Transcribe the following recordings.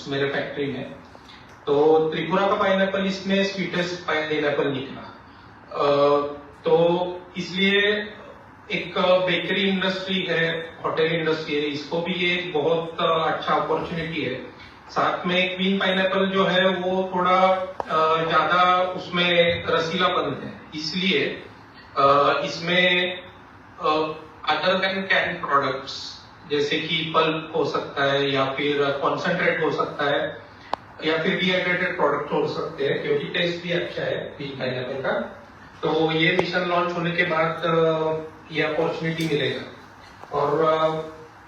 मेरे फैक्ट्री में। तो त्रिपुरा का पाइनएप्पल इसमें स्वीटेस्ट पाइनएप्पल निकला। तो इसलिए एक बेकरी इंडस्ट्री है, होटल इंडस्ट्री है, इसको भी ये बहुत अच्छा अपॉर्चुनिटी है। साथ में क्वीन पाइनएप्पल जो है वो थोड़ा ज्यादा उसमें रसीलापन है, इसलिए इसमें अदर देन कैन प्रोडक्ट्स जैसे कि पल्प हो सकता है या फिर कॉन्सेंट्रेट हो सकता है या फिर डिहाइड्रेटेड प्रोडक्ट हो सकते हैं, क्योंकि टेस्ट भी अच्छा है क्वीन पाइनएप्पल का। तो ये मिशन लॉन्च होने के बाद ये अपॉर्चुनिटी मिलेगा। और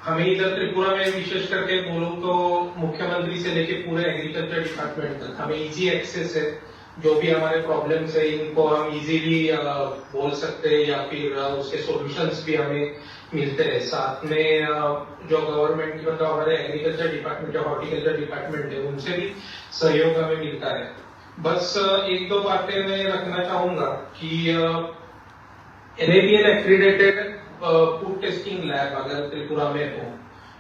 हमें इधर त्रिपुरा में विशेष करके बोलूं तो मुख्यमंत्री से लेके पूरे एग्रीकल्चर डिपार्टमेंट तक हमें इजी एक्सेस है। जो भी हमारे प्रॉब्लम्स है इनको हम इजीली बोल सकते हैं या फिर उसके सॉल्यूशंस भी हमें मिलते हैं। साथ में जो गवर्नमेंट की मतलब हमारे एग्रीकल्चर डिपार्टमेंट या हॉर्टिकल्चर डिपार्टमेंट है उनसे भी सहयोग हमें मिलता है। बस एक दो बातें मैं रखना चाहूंगा कि NABL accredited food testing lab अगर त्रिपुरा में हो,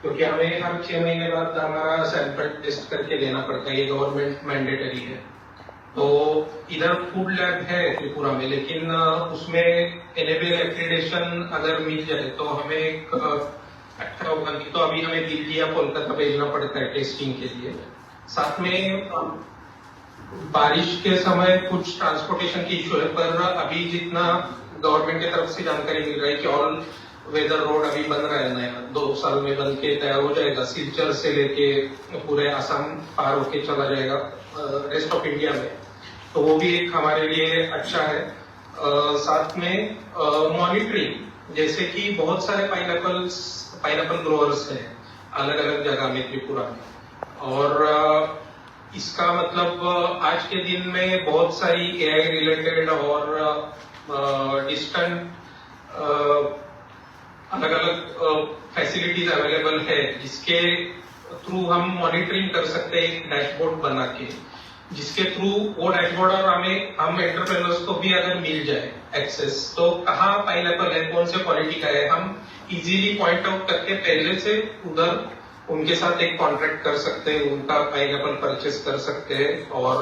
क्योंकि हमें हर 6 महीने बाद हमारा सैंपल टेस्ट करके लेना पड़ता है, ये गवर्नमेंट मैंडेटरी है। तो इधर फूड लैब है त्रिपुरा में, लेकिन उसमें NABL एक्रीडेशन अगर मिल जाए तो हमें एक अच्छा होगा। तो अभी हमें दिल्ली या कोलकाता भेजना पड़ता है टेस्टिंग के लिए। साथ में बारिश के समय कुछ ट्रांसपोर्टेशन की इश्यू है, पर अभी जितना गवर्नमेंट की तरफ से जानकारी मिल रही है कि ऑल वेदर रोड अभी बन रहा है नया, 2 साल में बन के तैयार हो जाएगा। सिलचर से लेके पूरे आसाम पार होके चला जाएगा रेस्ट ऑफ इंडिया में, तो वो भी एक हमारे लिए अच्छा है। साथ में मॉनिटरिंग, जैसे कि बहुत सारे पाइनएप्पल ग्रोअर्स हैं अलग अलग जगह में त्रिपुरा में, और इसका मतलब आज के दिन में बहुत सारी AI रिलेटेड और डिस्टेंट अलग अलग फैसिलिटीज अवेलेबल है, जिसके थ्रू हम मॉनिटरिंग कर सकते हैं एक डैशबोर्ड बना के, जिसके थ्रू वो डैशबोर्ड और हम एंटरप्रेन्योर्स को भी अगर मिल जाए एक्सेस, तो कहाँ पाइनएप्पल है, कौन से क्वालिटी का है, हम इजीली पॉइंट आउट करके पहले से उधर उनके साथ एक कॉन्ट्रैक्ट कर सकते हैं, उनका पाइनएप्पल परचेस कर सकते हैं और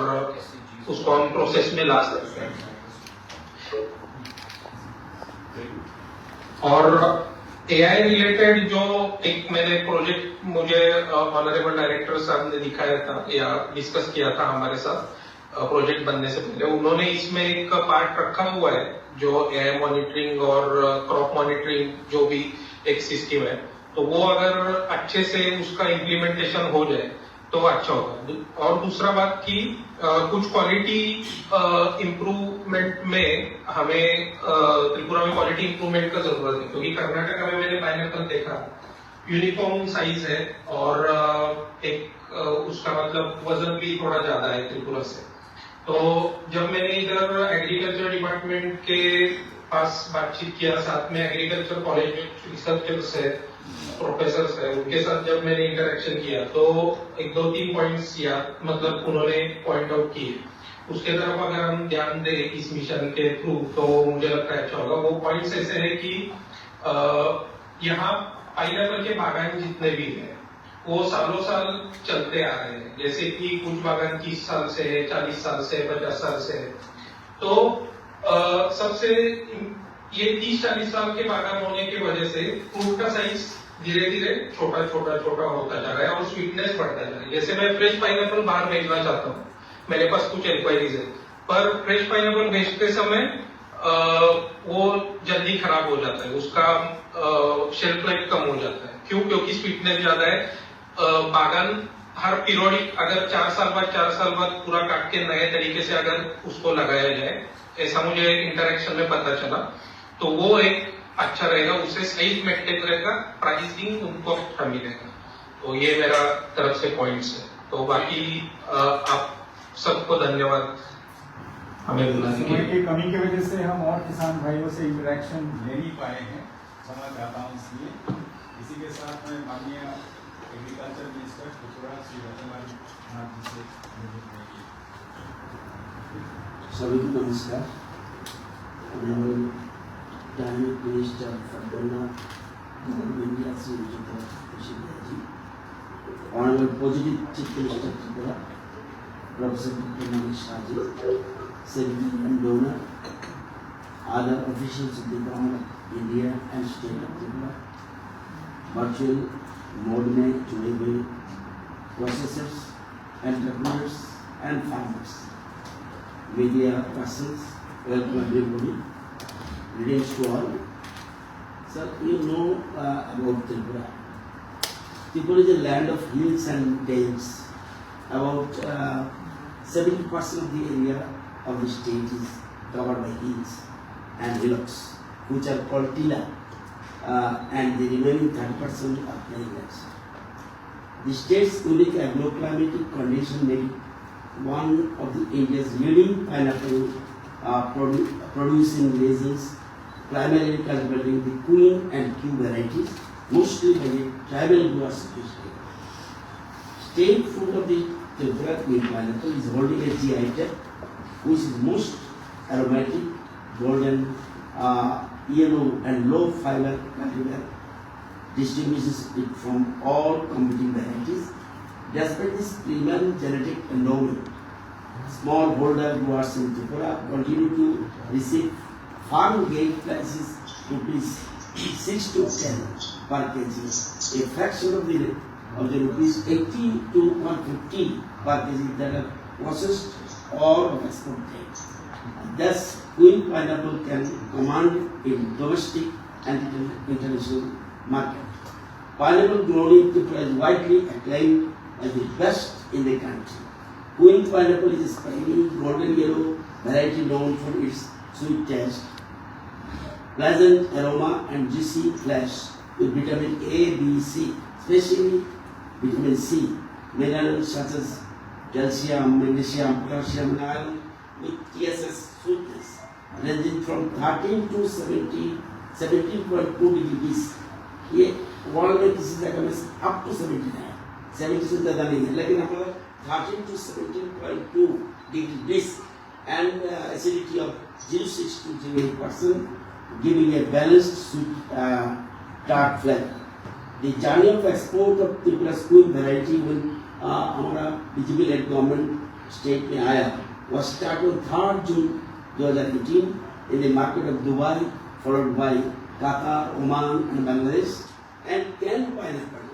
उसको हम प्रोसेस में ला सकते हैं। और AI रिलेटेड जो एक मैंने प्रोजेक्ट मुझे ऑनरेबल डायरेक्टर साहब ने दिखाया था या डिस्कस किया था हमारे साथ प्रोजेक्ट बनने से पहले, उन्होंने इसमें एक पार्ट रखा हुआ है जो AI मॉनिटरिंग और क्रॉप मॉनिटरिंग जो भी एक सिस्टम है, तो वो अगर अच्छे से उसका इम्प्लीमेंटेशन हो जाए तो अच्छा होगा। और दूसरा बात की कुछ क्वालिटी इम्प्रूवमेंट में हमें त्रिपुरा में क्वालिटी इम्प्रूवमेंट का जरूरत है, क्योंकि कर्नाटका में मैंने पाइनएप्पल देखा यूनिफॉर्म साइज है और एक उसका मतलब वजन भी थोड़ा ज्यादा है त्रिपुरा से। तो जब मैंने इधर एग्रीकल्चर डिपार्टमेंट के पास बातचीत किया, साथ में एग्रीकल्चर कॉलेज में रिसर्चर्स है, प्रोफेसर है, उनके साथ जब मैंने इंटरेक्शन किया तो 1-2-3 पॉइंट्स या मतलब उन्होंने पॉइंट आउट किए, उसके तरफ अगर हम ध्यान दें इस मिशन के थ्रू तो मुझे लगता है अच्छा होगा। वो पॉइंट्स ऐसे है कि यहाँ पाइनएप्पल के बागान जितने भी हैं वो सालों साल चलते आ रहे हैं, जैसे कि कुछ बागान 30 साल से है, 40 साल से, 50 साल से है। तो सबसे ये 30-40 साल के बागान होने की वजह से फ्रूट का साइज धीरे धीरे छोटा छोटा छोटा होता जा रहा है और स्वीटनेस बढ़ता जा रहा है। जैसे मैं फ्रेश पाइनएप्पल बाहर भेजना चाहता हूँ, मेरे पास कुछ इंक्वायरीज है, पर फ्रेश पाइनएप्पल भेजते समय वो जल्दी खराब हो जाता है, उसका शेल्फ लाइफ कम हो जाता है। क्यों? क्योंकि स्वीटनेस ज्यादा है। बागान हर पीरियोडिक अगर 4 साल बाद पूरा काट के नए तरीके से अगर उसको लगाया जाए, ऐसा मुझे इंटरेक्शन में पता चला, तो वो एक अच्छा रहेगा, उससे साइज मेंटेन रहेगा, प्राइसिंग उनको अच्छा मिलेगा। तो ये मेरा तरफ से पॉइंट्स है। तो बाकी आप सबको धन्यवाद हमें बुलाने के लिए। कमी की वजह से हम और किसान भाइयों से इंटरेक्शन ले नहीं पाए हैं, क्षमा चाहता हूँ इसलिए। इसी के साथ मैं माननीय एग्रीकल्चर मिनिस्टर त्रिपुरा श्री रतनलाल नाथ जी से सभी को नमस्कार। Prime Minister Fadana India Sri Ji, Honorable Positive Chief Minister of Tripura, Professor Dr. Manish Raji, Secretary and Donor, other officials of the Government of India and State of Tripura, virtual mode में जुड़े हुए processors, entrepreneurs and farmers, media persons, welcome everybody. Greetings to all. Sir, you know about Tripura. Tripura is a land of hills and dales. About 70% of the area of the state is covered by hills and hillocks, which are called tila, and the remaining 30% are plainlands. The state's unique agroclimatic condition made it one of the India's leading pineapple producing regions, primarily cultivating the Queen and Q varieties, mostly by the tribal growers of the state. State fruit of the Tripura Queen pineapple is holding a GI tag, which is most aromatic, golden, yellow and low fiber cultivar, distinguishes it from all competing varieties. Despite this premium genetic endowment, smallholder growers in Tripura continue to receive farm gate prices rupees 6 to 10 per kg, a fraction of the rupees 80 to 150 per kg that are processed or of export grade. Thus, Queen pineapple can command in domestic and international market. Pineapple grown in Tripura is widely acclaimed as the best in the country. Queen pineapple is a spiny golden yellow variety known for its sweet taste, pleasant aroma and juicy flesh with vitamin A, B, C, especially vitamin C, minerals such as calcium, magnesium, potassium and iron with TSS sweetness ranging from 13 to 17.2 degrees. ये world में किसी जगह में up to 79, 70 से ज़्यादा नहीं है, लेकिन हमारा 13 to 17.2 degrees and acidity of 0.6 to 0.8%, giving a balanced sweet tart flavor. The journey of export of Tripura's Queen variety when हमारा BJP led government state में आया was started on 3rd June 2018 in the market of Dubai, followed by Qatar, Oman and Bangladesh, and canned pineapple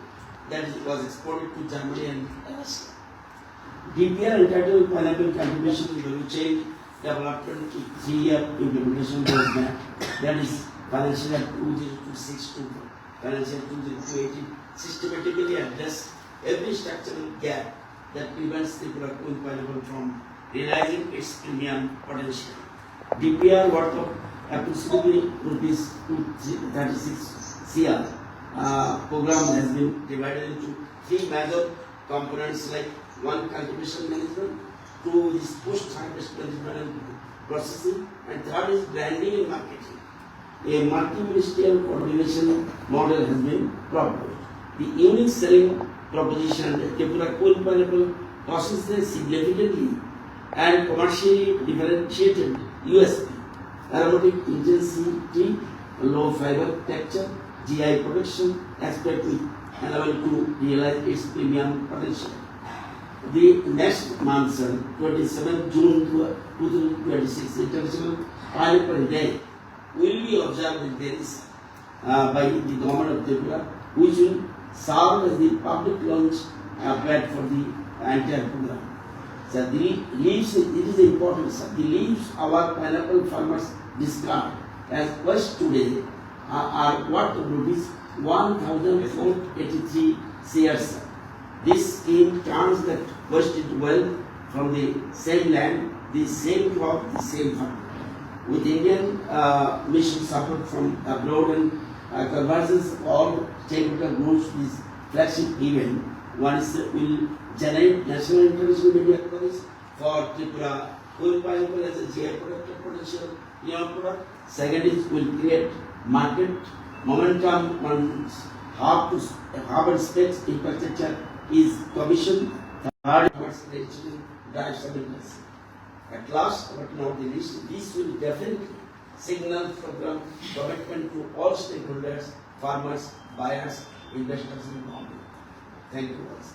that was exported to Germany and Russia. DPR entitled Pineapple Cultivation in Value Chain Development 3-year implementation roadmap, that is financial year 2026 to financial 2018, systematically address every structural gap that prevents the Queen pineapple from realizing its premium potential. DPR worth of approximately rupees 236 CR program has been divided into 3 major components like 1 cultivation management, 2 is post-harvest management and processing, and 3rd is branding and marketing. A multi-ministerial coordination model has been proposed. The unique selling proposition that Tripura Queen pineapple possesses significantly and commercially differentiated USP, aromatic intensity, low fiber texture, GI protection, aspect with allowed to realize its premium potential. The next month, 27 June 2026, International Pineapple Day will be observed in Paris by the government of Tripura, which will serve as the public launch pad for the entire program. So the leaves, it is important, sir. The leaves our pineapple farmers discard as waste today are worth rupees 1,483 CR. This scheme turns that waste into wealth from the same land, the same crop, the same farm. With Indian mission support from abroad and convergence of all stakeholder groups, this flagship event, one is will generate national and international media coverage for Tripura Queen pineapple as a GI product potential beyond product. Second is will create market momentum on hub and space infrastructure is commissioned. Third is drive surveillance. At last but not the least, this will definitely signal program commitment to all stakeholders, farmers, buyers, investors and government. Thank you once.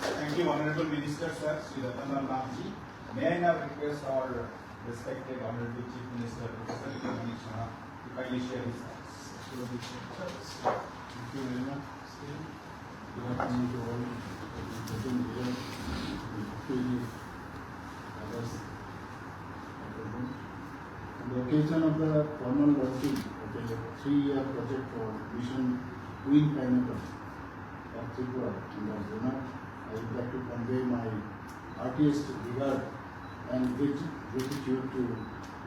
Thank you, Honorable Minister, sir, Sri Ratanlal Namji. May I now request our respected Honorable Chief Minister, Professor Manish Shah, to kindly share his thoughts. Thank you very much. Good afternoon to all. Present here, others are present. On the occasion of the formal launching of a 3-year project for Mission Queen Pineapple of Tripura in the Zona, I would like to convey my heartiest regard and gratitude to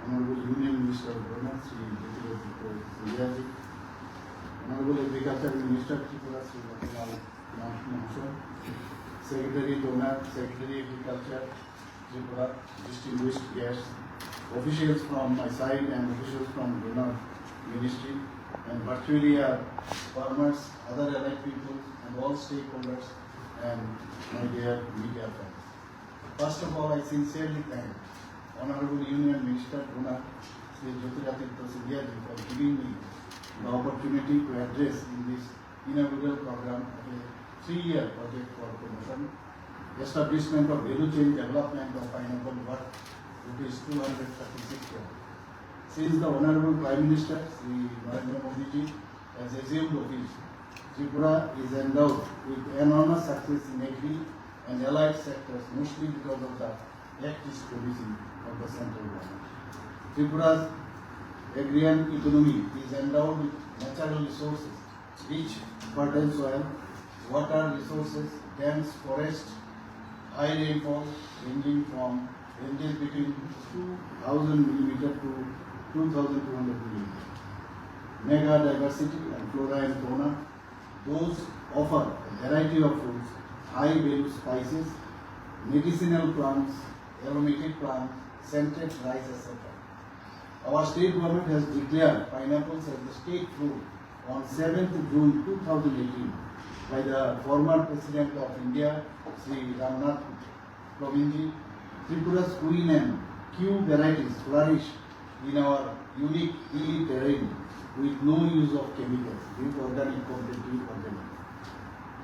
Honorable Union Minister of Zona, Sri Jyotiraj Honorable Agriculture Minister Tripura, Sri Ratanlal Namji, Secretary Donor, Secretary Agriculture Tripura, distinguished guests, officials from my side and officials from Donor Ministry, and virtually farmers, other allied people, and all stakeholders, and my dear media friends. First of all, I sincerely thank Honorable Union Minister Donor Sri Jyotiraj Sindhya for giving me the opportunity to address in this inaugural program of a 3-year project for promotion, establishment of value chain development of pineapple worth rupees 236 crore. Since the Honorable Prime Minister Sri Narendra Modi ji has assumed office, Tripura is endowed with enormous success in agri and allied sectors, mostly because of the active policy of the central government. Tripura's agrarian economy is endowed with natural resources, rich, fertile soil, water resources, dense forest, high rainfall ranges between 2,000 mm to 2,200 mm. Mega diversity and flora and fauna. Those offer a variety of fruits, high value spices, medicinal plants, aromatic plants, scented rice, etc. Our state government has declared pineapples as the state fruit on 7th June 2018 by the former President of India, Sri Ramnath Kovind. Tripura's Queen and Q varieties flourish in our unique hilly terrain with no use of chemicals, with organic, completely organic.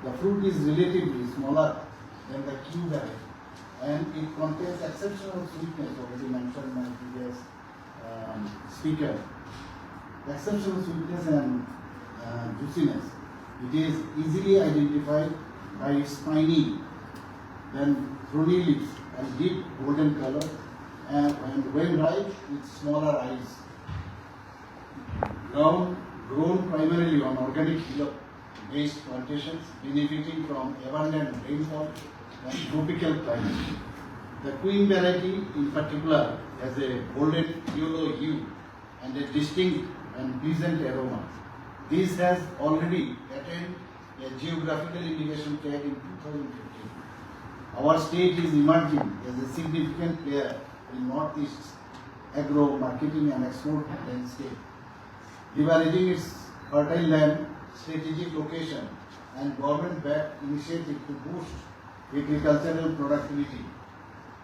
The fruit is relatively smaller than the Q variety, and it contains exceptional sweetness, already mentioned by previous speaker. Exceptional sweetness and juiciness. It is easily identified by its spiny, then thorny leaves and deep golden color, and when ripe, with smaller eyes. Grown primarily on organic based plantations, benefiting from abundant rainfall and tropical climate. The Queen variety in particular has a golden yellow hue and a distinct and pleasant aroma. This has already attained a geographical indication tag in 2015. Our state is emerging as a significant player in Northeast's agro marketing and export landscape, leveraging its fertile land, strategic location, and government-backed initiative to boost agricultural productivity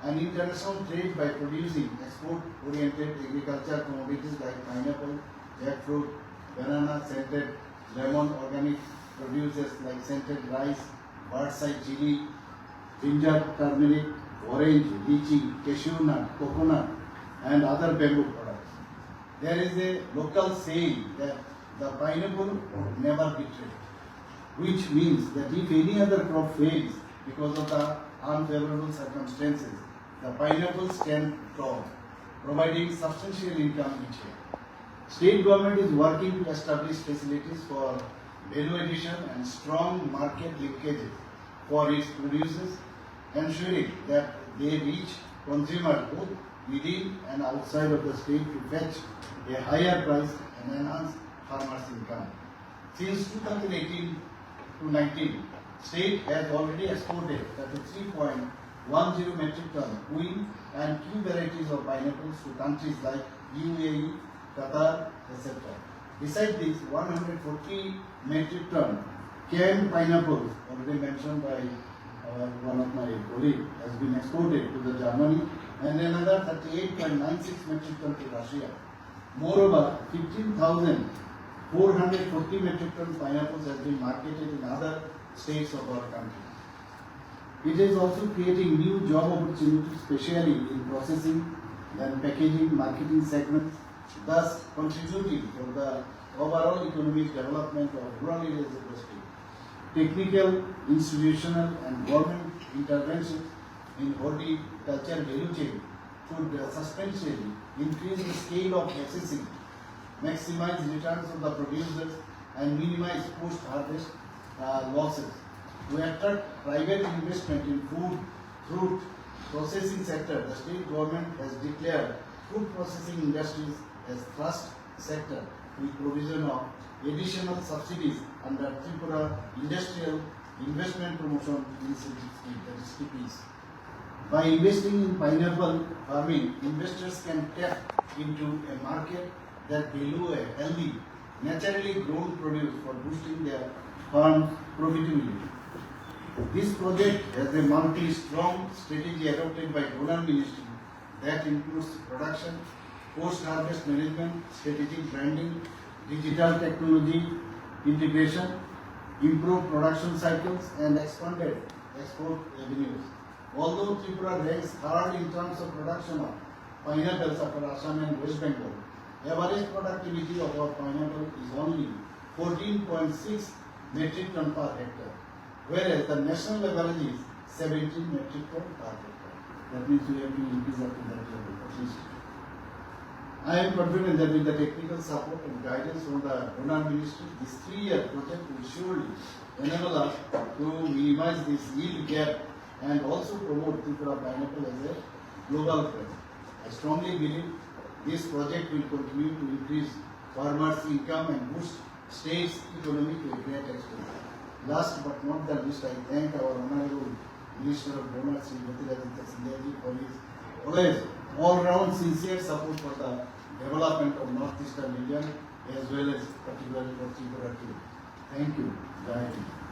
and international trade by producing export-oriented agricultural commodities like pineapple, jackfruit, banana, scented lemon, organic produces like scented rice, bird's-eye chili, ginger, turmeric, orange, lychee, cashew nut, coconut, and other bamboo products. There is a local saying that the pineapple never betrays, which means that if any other crop fails because of the unfavorable circumstances, the pineapple stands tall, providing substantial income each year. State government is working to establish facilities for value addition and strong market linkages for its producers, ensuring that they reach consumers both within and outside of the state to fetch a higher price and enhance farmers' income. Since 2018 to 19, state has already exported 33.10 metric ton Queen and Q varieties of pineapples to countries like UAE, Qatar, etc. Besides this, 140 metric ton canned pineapples, already mentioned by one of my colleagues, has been exported to the Germany, and another 38.96 metric ton to Russia. Moreover, 15,000 440 metric ton pineapples has been marketed in other states of our country. It is also creating new job opportunities, especially in processing and packaging, marketing segments, thus contributing to the overall economic development of rural areas of the state. Technical, institutional and government interventions in horticulture value chain could substantially increase the scale of processing, maximize returns of the producers and minimize post-harvest losses. To attract private investment in food, fruit processing sector, the state government has declared food processing industries as thrust sector with provision of additional subsidies under Tripura Industrial Investment Promotion Initiative scheme, that is TPIS. By investing in pineapple farming, investors can tap into a market that value a healthy, naturally grown produce for boosting their farm profitability. This project has a multi-strong strategy adopted by Donor Ministry that includes production, post-harvest management, strategic branding, digital technology integration, improved production cycles, and expanded export avenues. Although Tripura ranks third in terms of production of pineapples after Assam and West Bengal, average productivity of our pineapple is only 14.6 metric ton per hectare, whereas the national average is 17 metric ton per hectare. That means we have to increase up to that level at least. I am confident that with the technical support and guidance from the Donor Ministry, this 3-year project will surely enable us to minimize this yield gap and also promote Tripura pineapple as a global brand. I strongly believe this project will continue to increase farmers' income and boost state's economy to a great extent. Last but not the least, I thank our Honorable Minister of Donor, Sri Jyotiraditya Scindia ji, for his always all-round sincere support for the development of Northeastern India as well as particularly for Tripura too. Thank you. Jai Hind.